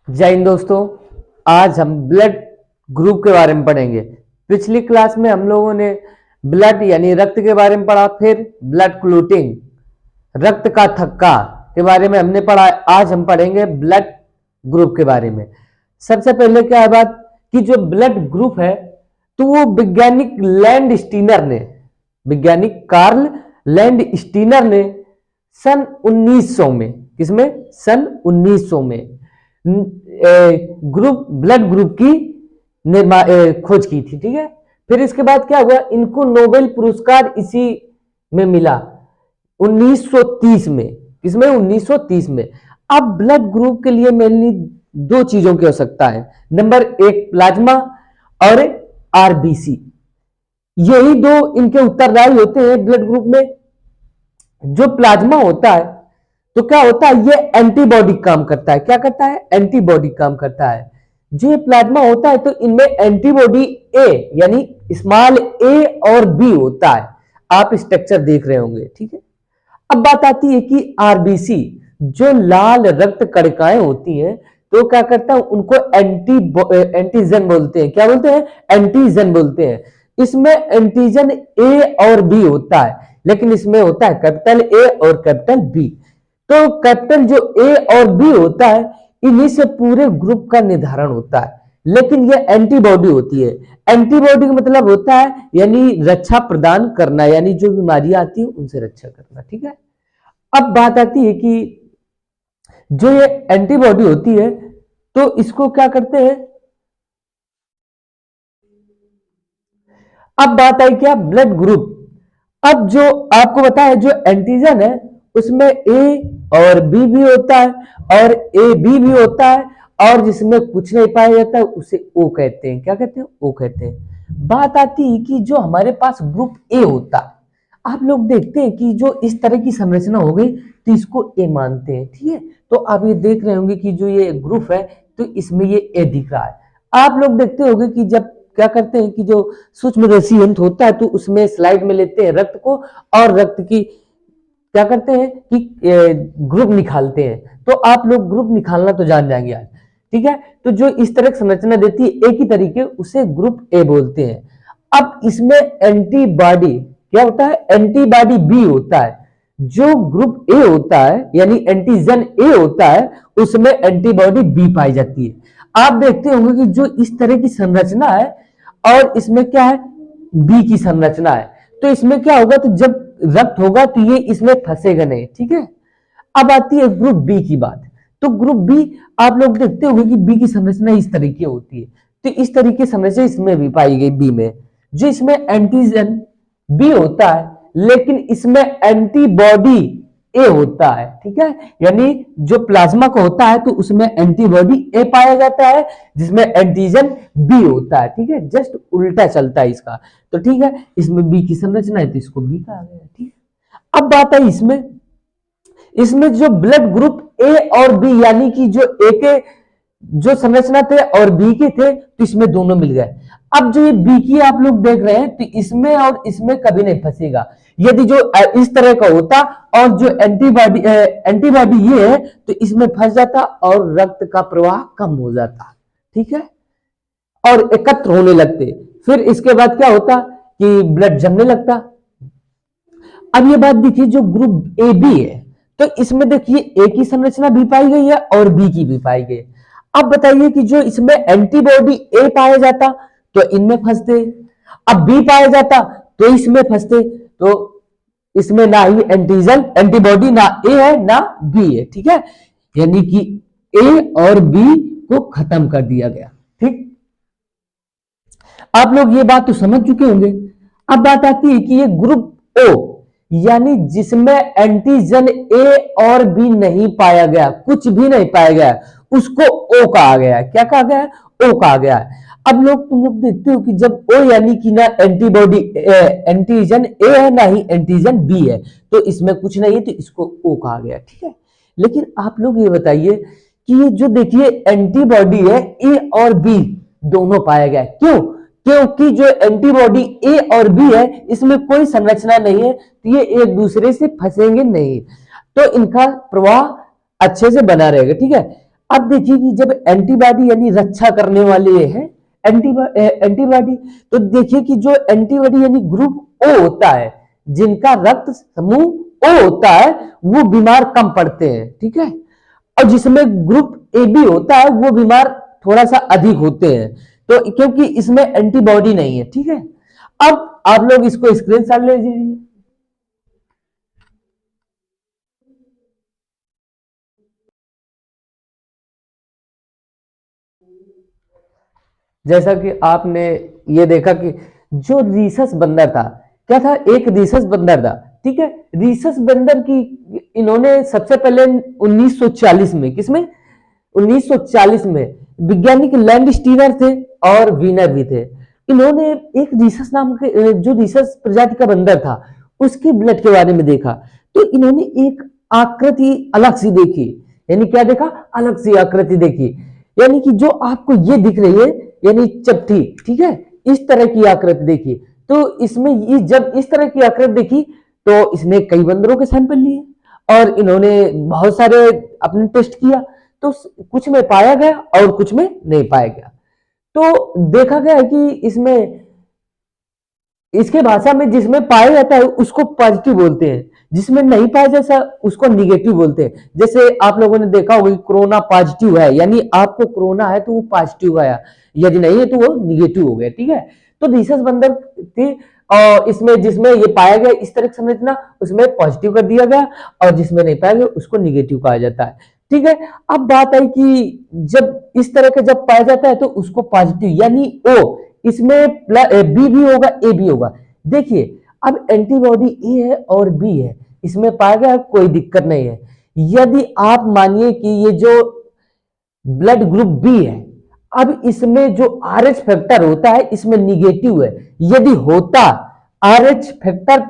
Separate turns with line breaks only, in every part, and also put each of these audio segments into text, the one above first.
जय हिंद दोस्तों। आज हम ब्लड ग्रुप के बारे में पढ़ेंगे। पिछली क्लास में हम लोगों ने ब्लड यानी रक्त के बारे में पढ़ा, फिर ब्लड क्लॉटिंग रक्त का थक्का के बारे में हमने पढ़ा। आज हम पढ़ेंगे ब्लड ग्रुप के बारे में। सबसे पहले क्या है बात कि जो ब्लड ग्रुप है तो वो वैज्ञानिक कार्ल लैंड स्टीनर ने सन 1900 में, किसमें, सन 1900 में ब्लड ग्रुप की खोज की थी। ठीक है, फिर इसके बाद क्या हुआ, इनको नोबेल पुरस्कार इसी में मिला 1930 में। किसमें? 1930 में। अब ब्लड ग्रुप के लिए मेनली दो चीजों की आवश्यकता है। नंबर एक प्लाज्मा और आरबीसी, यही दो इनके उत्तरदायी होते हैं ब्लड ग्रुप में। जो प्लाज्मा होता है तो क्या होता है, ये एंटीबॉडी काम करता है। क्या करता है? एंटीबॉडी काम करता है। जो ये प्लाज्मा होता है तो इनमें एंटीबॉडी ए यानी स्मॉल ए और बी होता है। आप स्ट्रक्चर देख रहे होंगे। ठीक है, अब बात आती है कि आरबीसी, जो लाल रक्त कणिकाएं होती हैं, तो क्या करता है, उनको एंटीजन बोलते हैं। क्या बोलते हैं? एंटीजन बोलते हैं। इसमें एंटीजन ए और बी होता है, लेकिन इसमें होता है कैपिटल ए और कैपिटल बी। तो कैपिटल जो ए और बी होता है, इन्हीं से पूरे ग्रुप का निर्धारण होता है। लेकिन ये एंटीबॉडी होती है। एंटीबॉडी का मतलब होता है यानी रक्षा प्रदान करना, यानी जो बीमारियां आती है उनसे रक्षा करना। ठीक है, अब बात आती है कि जो ये एंटीबॉडी होती है तो इसको क्या करते हैं। अब बात आई क्या, ब्लड ग्रुप। अब जो आपको बताया, जो एंटीजन है उसमें ए और बी भी होता है और ए बी भी होता है, और जिसमें कुछ नहीं पाया जाता है उसे ओ कहते हैं। क्या कहते हैं? ओ कहते हैं। बात आती है कि जो हमारे पास ग्रुप ए होता है, आप लोग देखते हैं कि जो इस तरह की संरचना हो गई तो इसको ए मानते हैं। ठीक है, तो आप ये देख रहे होंगे कि जो ये ग्रुप है तो इसमें ये ए दिख रहा है। आप लोग देखते होंगे कि जब क्या करते हैं कि जो सूक्ष्म रेसिपिएंट होता है तो उसमें स्लाइड में लेते हैं रक्त को, और रक्त की क्या करते हैं कि ग्रुप निकालते हैं। तो आप लोग ग्रुप निकालना तो जान जाएंगे आज। ठीक है, तो जो इस तरह की संरचना देती है एक ही तरीके, उसे ग्रुप ए बोलते हैं। अब इसमें एंटीबॉडी क्या होता है? एंटीबॉडी बी होता है। जो ग्रुप ए होता है यानी एंटीजन ए होता है, उसमें एंटीबॉडी बी पाई जाती है। आप देखते होंगे कि जो इस तरह की संरचना है और इसमें क्या है, बी की संरचना है, तो इसमें क्या होगा, तो जब रक्त होगा तो ये इसमें फंसेगा नहीं। ठीक है, अब आती है ग्रुप बी की बात। तो ग्रुप बी आप लोग देखते होंगे कि बी की संरचना इस तरीके होती है। तो इस तरीके की संरचना इसमें भी पाई गई बी में। जो इसमें एंटीजन बी होता है, लेकिन इसमें एंटीबॉडी ए होता है। ठीक है, यानी जो प्लाज्मा का होता है तो उसमें एंटीबॉडी ए पाया जाता है, जिसमें एंटीजन बी होता है। ठीक है, जस्ट उल्टा चलता है इसका। तो ठीक है, इसमें बी की संरचना है तो इसको बी कहा गया। ठीक है, अब बात है इसमें जो ब्लड ग्रुप ए और बी यानी कि जो ए के जो संरचना थे और बी के थे, तो इसमें दोनों मिल गए। अब जो ये बी की आप लोग देख रहे हैं तो इसमें और इसमें कभी नहीं फंसेगा। यदि जो इस तरह का होता और जो एंटीबॉडी ये है तो इसमें फंस जाता और रक्त का प्रवाह कम हो जाता। ठीक है, और एकत्र होने लगते। फिर इसके बाद क्या होता कि ब्लड जमने लगता। अब ये बात देखिए, जो ग्रुप ए बी है तो इसमें देखिए ए की संरचना भी पाई गई है और बी की भी पाई गई है। अब बताइए कि जो इसमें एंटीबॉडी ए पाया जाता तो इनमें फंसते, अब बी पाया जाता तो इसमें फंसते। तो इसमें ना ही एंटीजन एंटीबॉडी ना ए है ना बी है। ठीक है, यानी कि ए और बी को खत्म कर दिया गया। ठीक, आप लोग ये बात तो समझ चुके होंगे। अब बात आती है कि ये ग्रुप ओ यानी जिसमें एंटीजन ए और बी नहीं पाया गया, कुछ भी नहीं पाया गया, उसको ओ कहा गया है। क्या कहा गया है? ओ कहा गया है। अब तुम लोग देखते हो कि जब ओ यानी कि ना एंटीबॉडी एंटीजन ए है ना ही एंटीजन बी है, तो इसमें कुछ नहीं है तो इसको ओ कहा गया। ठीक है, लेकिन आप लोग ये बताइए कि ये जो देखिए एंटीबॉडी है ए और बी दोनों पाया गया। क्यों? क्योंकि जो एंटीबॉडी ए और बी है इसमें कोई संरचना नहीं है, तो ये एक दूसरे से फंसेंगे नहीं, तो इनका प्रवाह अच्छे से बना रहेगा। ठीक है, अब देखिए कि जब एंटीबॉडी यानी रक्षा करने वाले हैं एंटीबॉडी, तो देखिए कि जो एंटीबॉडी यानी ग्रुप ओ होता है, जिनका रक्त समूह ओ होता है, वो बीमार कम पड़ते हैं, ठीक है। और जिसमें ग्रुप ए बी होता है वो बीमार थोड़ा सा अधिक होते हैं, तो क्योंकि इसमें एंटीबॉडी नहीं है, ठीक है। अब आप लोग इसको स्क्रीनशॉट ले लीजिए। जैसा कि आपने ये देखा कि जो रीसस बंदर था, क्या था, एक रीसस बंदर था, ठीक है। रीसस बंदर की इन्होंने सबसे पहले 1940 में, किसमें, 1940 में वैज्ञानिक लैंड स्टीनर थे और वीनर भी थे। इन्होंने एक रीसस नाम के जो रीसस प्रजाति का बंदर था उसके ब्लड के बारे में देखा, तो इन्होंने एक आकृति अलग सी देखी, यानी क्या देखा, अलग सी आकृति देखी, यानी कि जो आपको ये दिख रही है यानी चपटी, ठीक है, इस तरह की आकृति देखी। तो इसमें जब इस तरह की आकृति देखी तो इसने कई बंदरों के सैंपल लिए और इन्होंने बहुत सारे अपने टेस्ट किया, तो कुछ में पाया गया और कुछ में नहीं पाया गया। तो देखा गया कि इसमें, इसके भाषा में जिसमें पाया जाता है उसको पॉजिटिव बोलते हैं, जिसमें नहीं पाया जैसा उसको निगेटिव बोलते हैं। जैसे आप लोगों ने देखा होगा कोरोना पॉजिटिव है, यानी आपको कोरोना है तो वो पॉजिटिव आया, यदि नहीं है तो वो निगेटिव हो गया, ठीक है। तो रीसस बंदर थी और इसमें जिसमें ये पाया गया इस तरह की संरचना, उसमें पॉजिटिव कर दिया गया और जिसमें नहीं पाया गया उसको निगेटिव कहा जाता है, ठीक है। अब बात आई कि जब इस तरह का जब पाया जाता है तो उसको पॉजिटिव यानी ओ, इसमें बी भी होगा ए भी होगा। देखिए अब एंटीबॉडी ए है और बी है, इसमें पाया गया कोई दिक्कत नहीं है। यदि आप मानिए कि ये जो ब्लड ग्रुप बी है, अब इसमें जो आर एच फैक्टर होता है इसमें निगेटिव है, यदि होता आर एच फैक्टर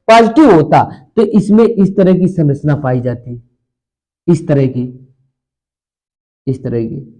पॉजिटिव होता तो इसमें इस तरह की संरचना पाई जाती, इस तरह की, इस तरह की,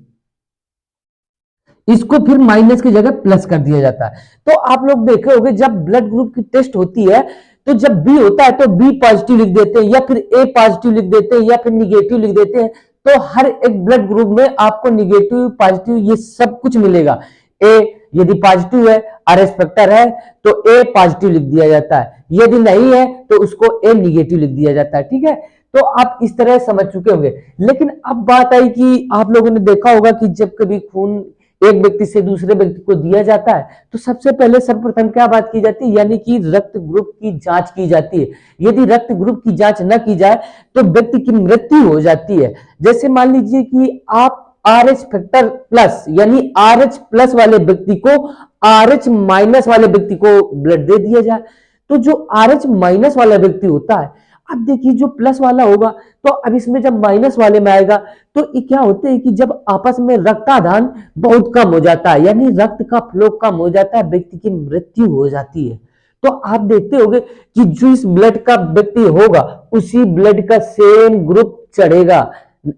इसको फिर माइनस की जगह प्लस कर दिया जाता है। तो आप लोग देखे होंगे जब ब्लड ग्रुप की टेस्ट होती है तो जब बी होता है तो बी पॉजिटिव लिख देते हैं या फिर ए पॉजिटिव लिख देते हैं या फिर निगेटिव लिख देते हैं। तो हर एक ब्लड ग्रुप में आपको निगेटिव पॉजिटिव ये सब कुछ मिलेगा। ए यदि पॉजिटिव है, आर एस फैक्टर है तो ए पॉजिटिव लिख दिया जाता है, यदि नहीं है तो उसको ए निगेटिव लिख दिया जाता है, ठीक है। तो आप इस तरह समझ चुके होंगे। लेकिन अब बात आई कि आप लोगों ने देखा होगा कि जब कभी खून एक व्यक्ति से दूसरे व्यक्ति को दिया जाता है तो सबसे पहले सर्वप्रथम क्या बात की जाती है, यानी कि रक्त ग्रुप की जांच की जाती है। यदि रक्त ग्रुप की जांच न की जाए तो व्यक्ति की मृत्यु हो जाती है। जैसे मान लीजिए कि आप आर एच फैक्टर प्लस यानी आर एच प्लस वाले व्यक्ति को आर एच माइनस वाले व्यक्ति को ब्लड दे दिया जाए, तो जो आर एच माइनस वाला व्यक्ति होता है, अब देखिए जो प्लस वाला होगा तो अब इसमें जब माइनस वाले में आएगा तो ये क्या होते हैं कि जब आपस में रक्तादान बहुत कम हो जाता है, यानी रक्त का फ्लो कम हो जाता है, व्यक्ति की मृत्यु हो जाती है। तो आप देखते होंगे कि जो इस ब्लड का व्यक्ति होगा उसी ब्लड का सेम ग्रुप चढ़ेगा,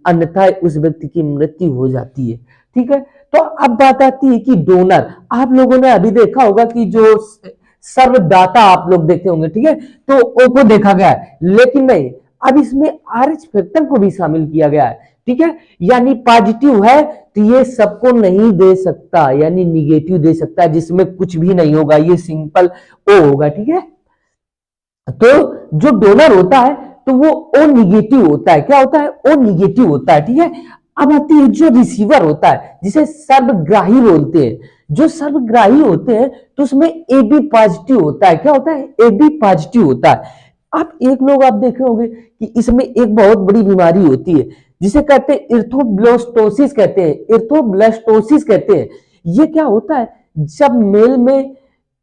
अन्यथा उस व्यक्ति की मृत्यु हो जाती है, ठीक है। तो अब बात आती है कि डोनर, आप लोगों ने अभी देखा होगा कि जो सर्वदाता आप लोग देखते होंगे, ठीक है, तो ओ को देखा गया है, लेकिन नहीं, अब इसमें आर एच फैक्टर को भी शामिल किया गया है, ठीक है। यानी पॉजिटिव है तो ये सबको नहीं दे सकता, यानी निगेटिव दे सकता है, जिसमें कुछ भी नहीं होगा, ये सिंपल ओ होगा, ठीक है। तो जो डोनर होता है तो वो ओ निगेटिव होता है, क्या होता है, ओ निगेटिव होता है, ठीक है। अब आती है जो रिसीवर होता है जिसे सर्वग्राही बोलते हैं। जो सर्वग्राही होते हैं तो उसमें ए बी पॉजिटिव होता है, क्या होता है, ए बी पॉजिटिव होता है। अब एक लोग आप देखे होंगे कि इसमें एक बहुत बड़ी बीमारी होती है जिसे कहते हैं इर्थोब्लास्टोसिस कहते हैं, इर्थोब्लास्टोसिस कहते हैं। ये क्या होता है, जब मेल में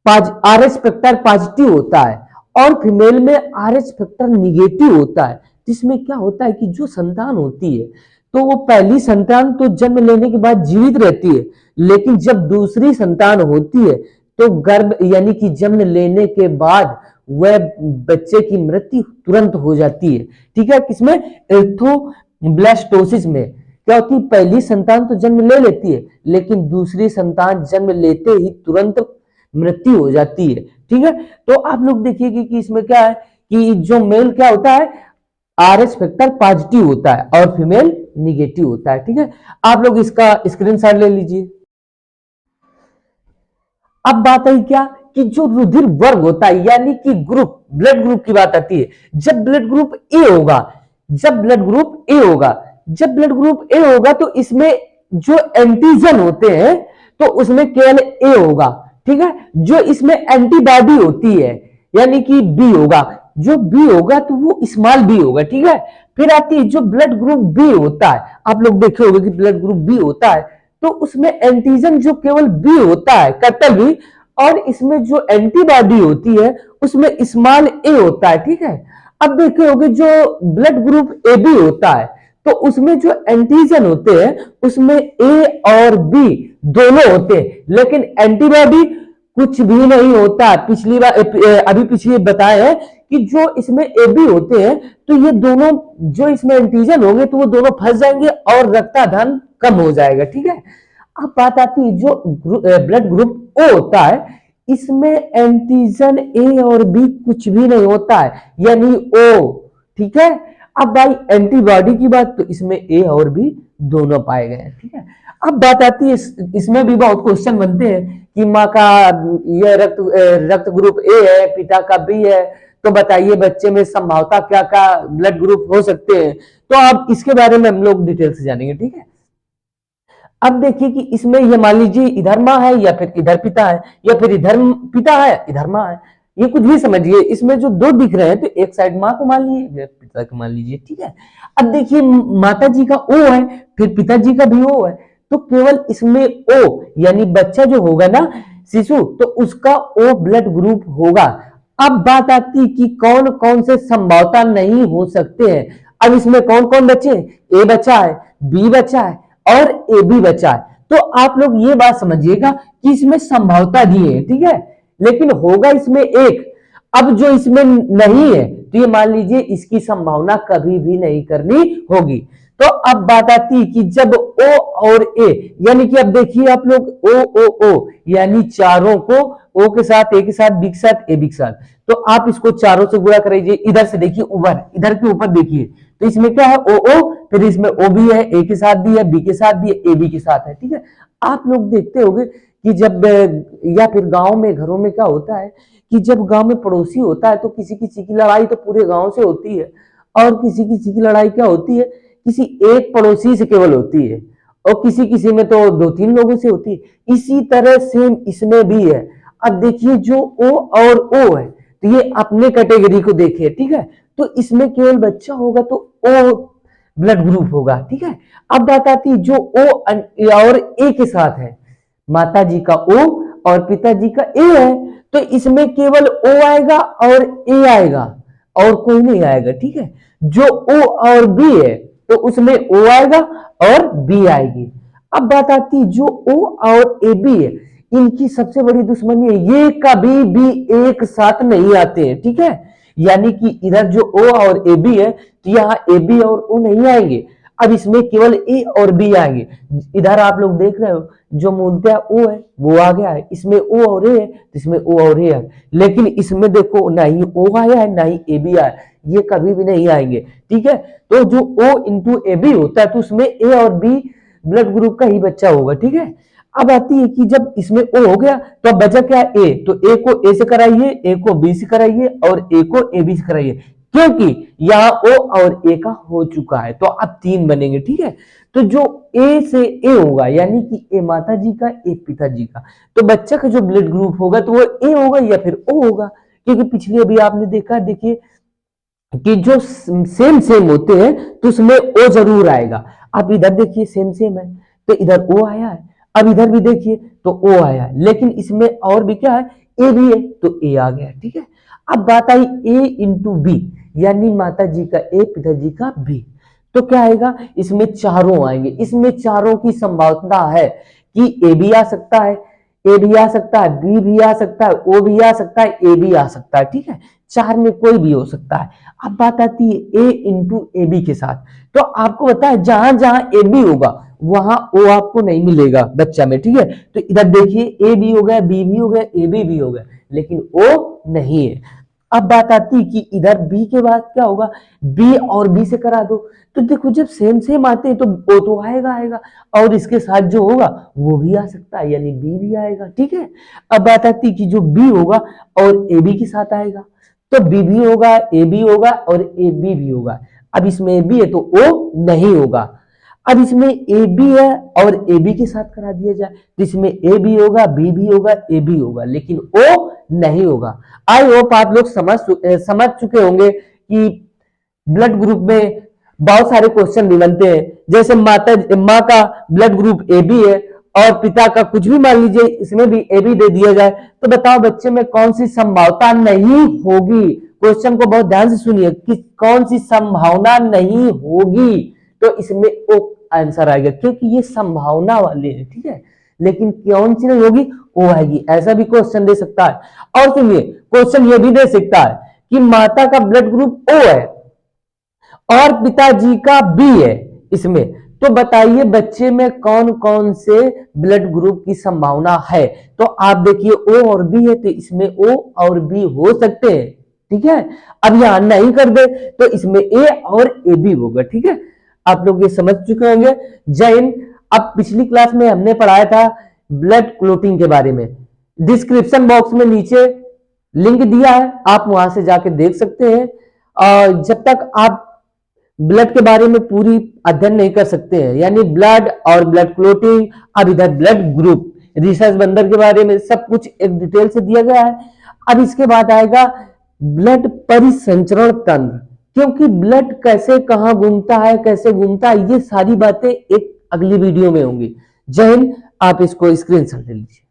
आर एच फैक्टर पॉजिटिव होता है और फीमेल में आर एच फैक्टर निगेटिव होता है, जिसमें क्या होता है कि जो संतान होती है तो वो पहली संतान तो जन्म लेने के बाद जीवित रहती है, लेकिन जब दूसरी संतान होती है तो गर्भ यानी कि जन्म लेने के बाद वह बच्चे की मृत्यु तुरंत हो जाती है, ठीक है। किसमें, एर्थोब्लास्टोसिस में क्या होती है, पहली संतान तो जन्म ले लेती है लेकिन दूसरी संतान जन्म लेते ही तुरंत मृत्यु हो जाती है, ठीक है। तो आप लोग देखिए कि इसमें क्या है कि जो मेल क्या होता है, आरएच फैक्टर पॉजिटिव होता है और फीमेल निगेटिव होता है। ठीक है, आप लोग इसका स्क्रीनशॉट ले लीजिए। अब बात आई क्या कि जो रुधिर वर्ग होता है यानी कि ग्रुप, ब्लड ग्रुप की बात आती है। जब ब्लड ग्रुप ए होगा, जब ब्लड ग्रुप ए होगा, जब ब्लड ग्रुप ए होगा तो इसमें जो एंटीजन होते हैं तो उसमें केवल ए होगा। ठीक है, जो इसमें एंटीबॉडी होती है यानी कि बी होगा, जो बी होगा तो वो स्मॉल बी होगा। ठीक है, फिर आती है जो ब्लड ग्रुप बी होता है, आप लोग देखे होंगे कि ब्लड ग्रुप बी होता है तो उसमें एंटीजन जो केवल बी होता है, कैपिटल बी, और इसमें जो एंटीबॉडी होती है उसमें स्मॉल ए होता है। ठीक है, अब देखे होंगे जो ब्लड ग्रुप ए बी होता है तो उसमें जो एंटीजन होते हैं उसमें ए और बी दोनों होते हैं, लेकिन एंटीबॉडी कुछ भी नहीं होता। पिछली बार अभी पिछले बताए हैं कि जो इसमें ए बी होते हैं तो ये दोनों जो इसमें एंटीजन होंगे तो वो दोनों फंस जाएंगे और रक्ताधान कम हो जाएगा। ठीक है, अब बात आती है जो ब्लड ग्रुप ओ होता है, इसमें एंटीजन ए और बी कुछ भी नहीं होता है यानी ओ। ठीक है, अब भाई एंटीबॉडी की बात, तो इसमें ए और बी दोनों पाए गए। ठीक है, अब बात आती है इसमें भी बहुत क्वेश्चन बनते हैं कि माँ का ये रक्त ग्रुप ए है, पिता का बी है, तो बताइए बच्चे में संभावता क्या क्या ब्लड ग्रुप हो सकते हैं। तो आप इसके बारे में हम लोग डिटेल से जानेंगे। ठीक है, अब देखिए कि इसमें ये मान लीजिए इधर माँ है या फिर इधर पिता है, या फिर इधर पिता है इधर माँ है, ये कुछ भी समझिए। इसमें जो दो दिख रहे हैं तो एक साइड माँ को मान लीजिए, पिता को मान लीजिए। ठीक है, अब देखिए माता जी का ओ है, फिर पिताजी का भी ओ है, तो केवल इसमें ओ यानी बच्चा जो होगा ना, शिशु, तो उसका ओ ब्लड ग्रुप होगा। अब बात आती कि कौन कौन से संभावता नहीं हो सकते हैं। अब इसमें कौन कौन बचे, ए बचा है, बी बचा है और ए बी बचा है। तो आप लोग ये बात समझिएगा कि इसमें संभावता दी है। ठीक है, लेकिन होगा इसमें एक। अब जो इसमें नहीं है तो ये मान लीजिए इसकी संभावना कभी भी नहीं करनी होगी। तो अब बात आती है कि जब ओ और ए यानी कि अब देखिए आप लोग ओ ओ ओ यानी चारों को, ओ के साथ, ए के साथ, बी के साथ, ए बी के साथ, तो आप इसको चारों से गुणा करीजिए। इधर से देखिए ऊपर, इधर के ऊपर देखिए तो इसमें क्या है ओ ओ, फिर इसमें ओ भी है, ए के साथ भी है, बी के साथ भी है, ए बी के साथ है। ठीक है, आप लोग देखते होंगे कि जब या फिर गांव में, घरों में क्या होता है कि जब गांव में पड़ोसी होता है तो किसी किसी की लड़ाई तो पूरे गांव से होती है, और किसी किसी की लड़ाई क्या होती है, किसी एक पड़ोसी से केवल होती है, और किसी किसी में तो दो तीन लोगों से होती है। इसी तरह सेम इसमें भी है। अब देखिए जो ओ और ओ है तो ये अपने कैटेगरी को देखिए। ठीक है, तो इसमें केवल बच्चा होगा तो ओ ब्लड ग्रुप होगा। ठीक है, अब बात आती है जो ओ और ए के साथ है, माता जी का ओ और पिताजी का ए है, तो इसमें केवल ओ आएगा और ए आएगा और कोई नहीं आएगा। ठीक है, जो ओ और बी है तो उसमें ओ आएगा और बी आएगी। अब बात आती है जो ओ और ए बी है, इनकी सबसे बड़ी दुश्मनी है, ये कभी भी एक साथ नहीं आते हैं। ठीक है, यानी कि इधर जो ओ और ए बी है तो यहाँ ए बी और ओ नहीं आएंगे, अब इसमें केवल ए और बी आएंगे। इधर आप लोग देख रहे हो जो मूलतः ओ है वो आ गया है, इसमें ओ और ए है तो इसमें ओ और ए है, लेकिन इसमें देखो ना ही ओ आया है ना ही ए बी आया, ये कभी भी नहीं आएंगे। ठीक है, तो जो ओ इंटू ए बी होता है तो उसमें ए और बी ब्लड ग्रुप का ही बच्चा होगा। ठीक है, अब आती है कि जब इसमें ओ हो गया तो अब बचा क्या, ए, तो ए को ए से कराइए, ए को बी से कराइए और ए को ए बी से कराइए, क्योंकि यहां ओ और ए का हो चुका है तो अब तीन बनेंगे। ठीक है, तो जो ए से ए होगा यानी कि ए माता जी का, ए पिताजी का, तो बच्चा का जो ब्लड ग्रुप होगा तो वो ए होगा या फिर ओ होगा, क्योंकि पिछले अभी आपने देखा, देखिए कि जो सेम सेम होते हैं तो उसमें ओ जरूर आएगा। अब इधर देखिए सेम सेम है तो इधर ओ आया है, अब इधर भी देखिए तो ओ आया है, लेकिन इसमें और भी क्या है, ए भी है तो ए आ गया। ठीक है, अब बात आई ए इंटू बी यानी माता जी का ए पिताजी का बी, तो क्या आएगा, इसमें चारों आएंगे। इसमें चारों की संभावना है कि ए भी आ सकता है, ए भी आ सकता है, बी भी आ सकता है, ओ भी आ सकता है, ए भी आ सकता है। ठीक है, चार में कोई भी हो सकता है। अब बात आती है ए इंटू ए बी के साथ, तो आपको पता है जहां जहां ए बी होगा वहां ओ आपको नहीं मिलेगा बच्चा में। ठीक है, तो इधर देखिए ए बी हो गया, बी भी हो गया, ए बी भी हो गया, लेकिन ओ नहीं है। अब बात आती है कि इधर बी के बाद क्या होगा, बी और बी से करा दो, तो देखो जब सेम सेम आते हैं तो ओ तो आएगा आएगा, और इसके साथ जो होगा वो भी आ सकता है, यानी बी भी आएगा। ठीक है, अब बात आती है कि जो बी होगा और ए बी के साथ आएगा, तो बी भी होगा, ए बी होगा और ए बी भी होगा। अब इसमें ए बी है तो ओ नहीं होगा। अब इसमें ए बी है और ए बी के साथ करा दिया जाए, तो इसमें ए बी होगा, बी भी होगा, ए बी होगा, लेकिन ओ नहीं होगा। आई होप आप लोग समझ चुके होंगे कि ब्लड ग्रुप में बहुत सारे क्वेश्चन भी बनते हैं। जैसे माँ का ब्लड ग्रुप ए बी है और पिता का कुछ भी मान लीजिए इसमें भी ए बी दे दिया जाए, तो बताओ बच्चे में कौन सी संभावना नहीं होगी। क्वेश्चन को बहुत ध्यान से सुनिए कि कौन सी संभावना नहीं होगी, तो इसमें ओ आंसर आएगा, क्योंकि ये संभावना वाले हैं। ठीक है, लेकिन कौन सी नहीं होगी, ओ आएगी। ऐसा भी क्वेश्चन दे सकता है। और सुनिए क्वेश्चन ये भी दे सकता है कि माता का ब्लड ग्रुप ओ है और पिताजी का बी है इसमें, तो बताइए बच्चे में कौन कौन से ब्लड ग्रुप की संभावना है। तो आप देखिए ओ और बी है, तो इसमें ओ और बी हो सकते हैं। ठीक है, अब यहां नहीं कर दे तो इसमें ए और ए बी होगा। ठीक है, आप लोग ये समझ चुके होंगे। जय हिंद। अब पिछली क्लास में हमने पढ़ाया था ब्लड क्लोटिंग के बारे में, डिस्क्रिप्शन बॉक्स में नीचे लिंक दिया है, आप वहां से जाके देख सकते हैं। और जब तक आप ब्लड के बारे में पूरी अध्ययन नहीं कर सकते हैं, यानी ब्लड और ब्लड क्लोटिंग, अब इधर ब्लड ग्रुप, रिसर्च बंदर के बारे में सब कुछ एक डिटेल से दिया गया है। अब इसके बाद आएगा ब्लड परिसंचरण तंत्र, क्योंकि ब्लड कैसे कहां घूमता है, कैसे घूमता है, ये सारी बातें एक अगली वीडियो में होंगी। जय हिंद। आप इसको स्क्रीनशॉट ले लीजिए।